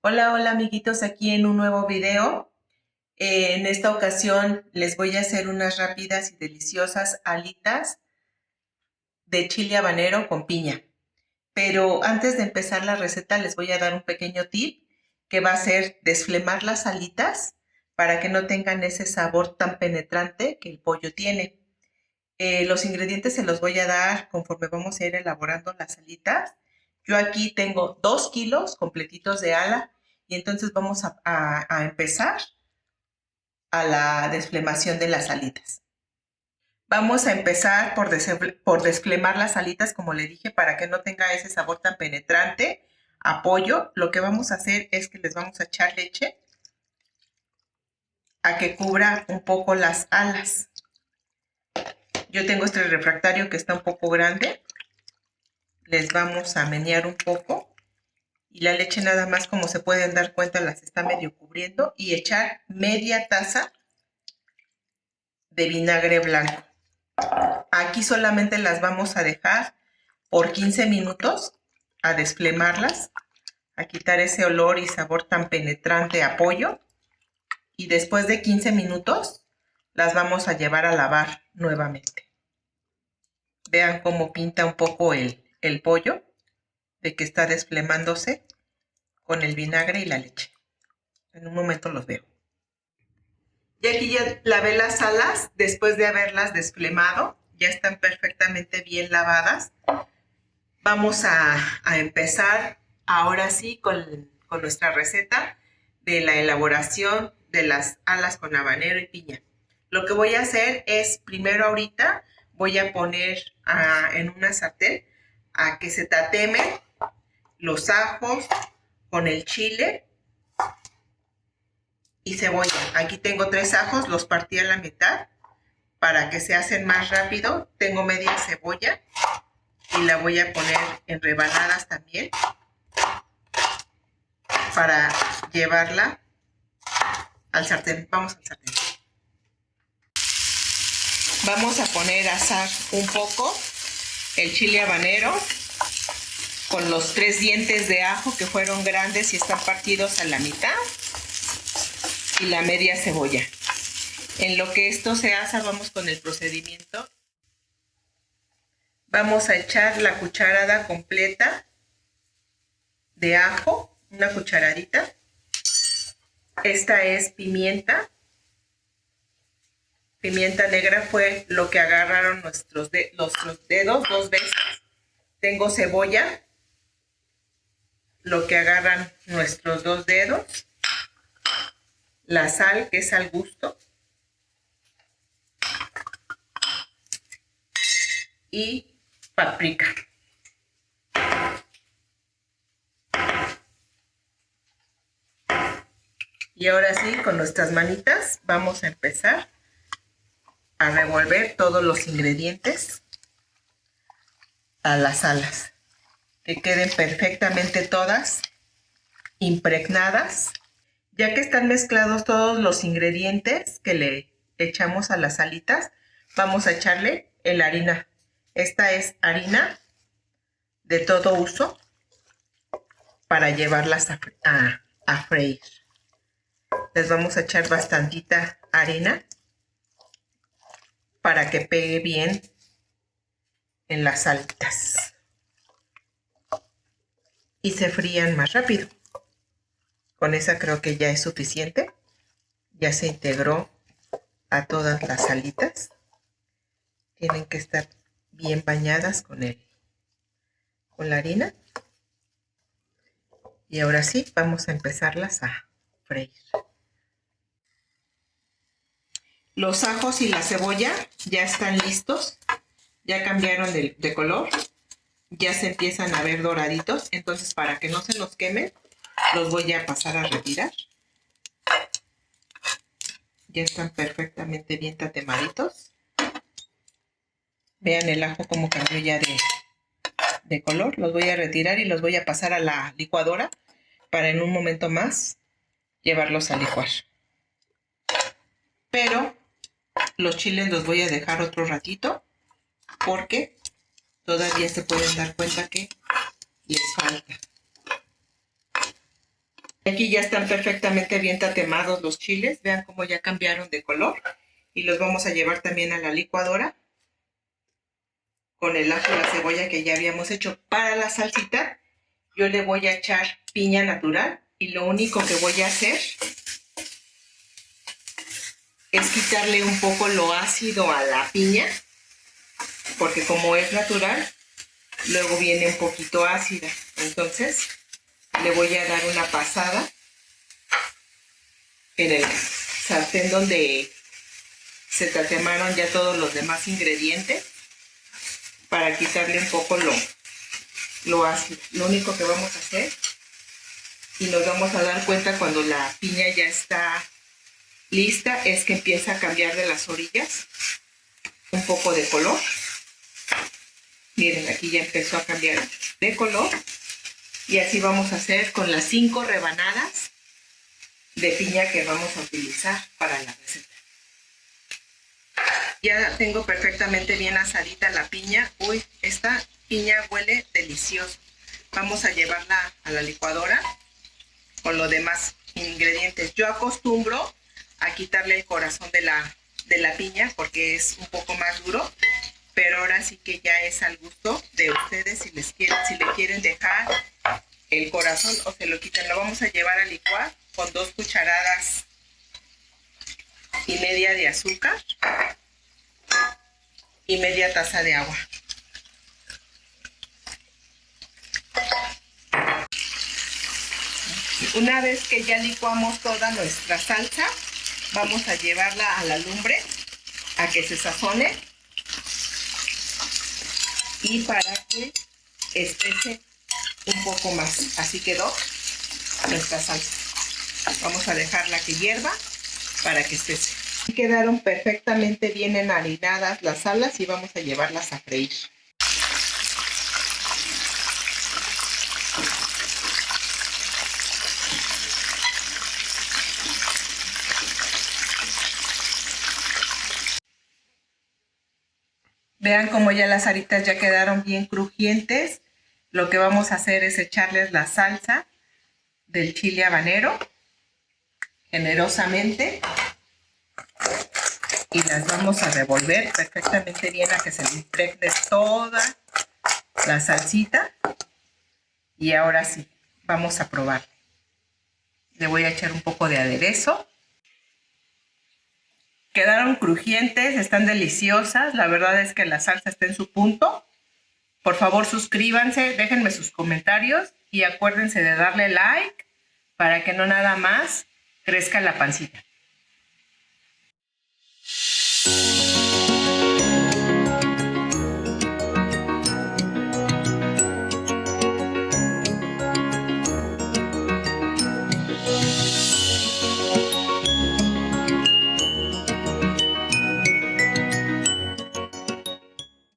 Hola, hola amiguitos, aquí en un nuevo video. En esta ocasión les voy a hacer unas rápidas y deliciosas alitas de chile habanero con piña. Pero antes de empezar la receta les voy a dar un pequeño tip que va a ser desflemar las alitas para que no tengan ese sabor tan penetrante que el pollo tiene. Los ingredientes se los voy a dar conforme vamos a ir elaborando las alitas. Yo aquí tengo 2 kilos completitos de ala y entonces vamos a empezar a la desflemación de las alitas. Vamos a empezar por desflemar las alitas, como le dije, para que no tenga ese sabor tan penetrante a pollo. Lo que vamos a hacer es que les vamos a echar leche a que cubra un poco las alas. Yo tengo este refractario que está un poco grande. Les vamos a menear un poco y la leche nada más, como se pueden dar cuenta, las está medio cubriendo, y echar media taza de vinagre blanco. Aquí solamente las vamos a dejar por 15 minutos a desflemarlas, a quitar ese olor y sabor tan penetrante a pollo, y después de 15 minutos las vamos a llevar a lavar nuevamente. Vean cómo pinta un poco el pollo, de que está desflemándose con el vinagre y la leche. En un momento los veo. Y aquí ya lavé las alas después de haberlas desflemado. Ya están perfectamente bien lavadas. Vamos a empezar ahora sí con nuestra receta de la elaboración de las alas con habanero y piña. Lo que voy a hacer es, primero ahorita, voy a poner en una sartén a que se tatemen los ajos con el chile y cebolla. Aquí tengo 3 ajos, los partí a la mitad para que se hacen más rápido. Tengo media cebolla y la voy a poner en rebanadas también para llevarla al sartén. Vamos al sartén. Vamos a poner a asar un poco el chile habanero con los 3 dientes de ajo que fueron grandes y están partidos a la mitad, y la media cebolla. En lo que esto se asa, vamos con el procedimiento. Vamos a echar la cucharada completa de ajo, una cucharadita. Esta es pimienta. Pimienta negra fue lo que agarraron nuestros dedos 2 veces. Tengo cebolla, lo que agarran nuestros 2 dedos. La sal, que es al gusto. Y paprika. Y ahora sí, con nuestras manitas vamos a empezar a revolver todos los ingredientes a las alas, que queden perfectamente todas impregnadas. Ya que están mezclados todos los ingredientes que le echamos a las alitas, vamos a echarle la harina. Esta es harina de todo uso para llevarlas a freír. Les vamos a echar bastantita harina para que pegue bien en las alitas y se frían más rápido. Con esa creo que ya es suficiente. Ya se integró a todas las alitas. Tienen que estar bien bañadas con la harina. Y ahora sí, vamos a empezarlas a freír. Los ajos y la cebolla ya están listos. Ya cambiaron de color. Ya se empiezan a ver doraditos. Entonces, para que no se los quemen, los voy a pasar a retirar. Ya están perfectamente bien tatemaditos. Vean el ajo como cambió ya de color. Los voy a retirar y los voy a pasar a la licuadora para en un momento más llevarlos a licuar. Pero los chiles los voy a dejar otro ratito porque todavía se pueden dar cuenta que les falta. Aquí ya están perfectamente bien tatemados los chiles. Vean cómo ya cambiaron de color. Y los vamos a llevar también a la licuadora con el ajo y la cebolla que ya habíamos hecho. Para la salsita, yo le voy a echar piña natural. Y lo único que voy a hacer es quitarle un poco lo ácido a la piña. Porque como es natural, luego viene un poquito ácida. Entonces, le voy a dar una pasada en el sartén donde se tatemaron ya todos los demás ingredientes para quitarle un poco lo ácido. Lo único que vamos a hacer, y nos vamos a dar cuenta cuando la piña ya está lista, es que empieza a cambiar de las orillas un poco de color. Miren, aquí ya empezó a cambiar de color. Y así vamos a hacer con las 5 rebanadas de piña que vamos a utilizar para la receta. Ya tengo perfectamente bien asadita la piña. Uy, esta piña huele delicioso. Vamos a llevarla a la licuadora con los demás ingredientes. Yo acostumbro a quitarle el corazón de la piña porque es un poco más duro. Pero ahora sí que ya es al gusto de ustedes si le quieren dejar el corazón o se lo quitan. Lo vamos a llevar a licuar con 2 cucharadas y media de azúcar y media taza de agua. Una vez que ya licuamos toda nuestra salsa, vamos a llevarla a la lumbre a que se sazone y para que espese un poco más. Así quedó nuestra salsa. Vamos a dejarla que hierva para que espese. Quedaron perfectamente bien enharinadas las alas y vamos a llevarlas a freír. Vean cómo ya las alitas ya quedaron bien crujientes. Lo que vamos a hacer es echarles la salsa del chile habanero generosamente y las vamos a revolver perfectamente bien a que se le impregne toda la salsita. Y ahora sí, vamos a probar. Le voy a echar un poco de aderezo. Quedaron crujientes, están deliciosas. La verdad es que la salsa está en su punto. Por favor, suscríbanse, déjenme sus comentarios y acuérdense de darle like para que no nada más crezca la pancita.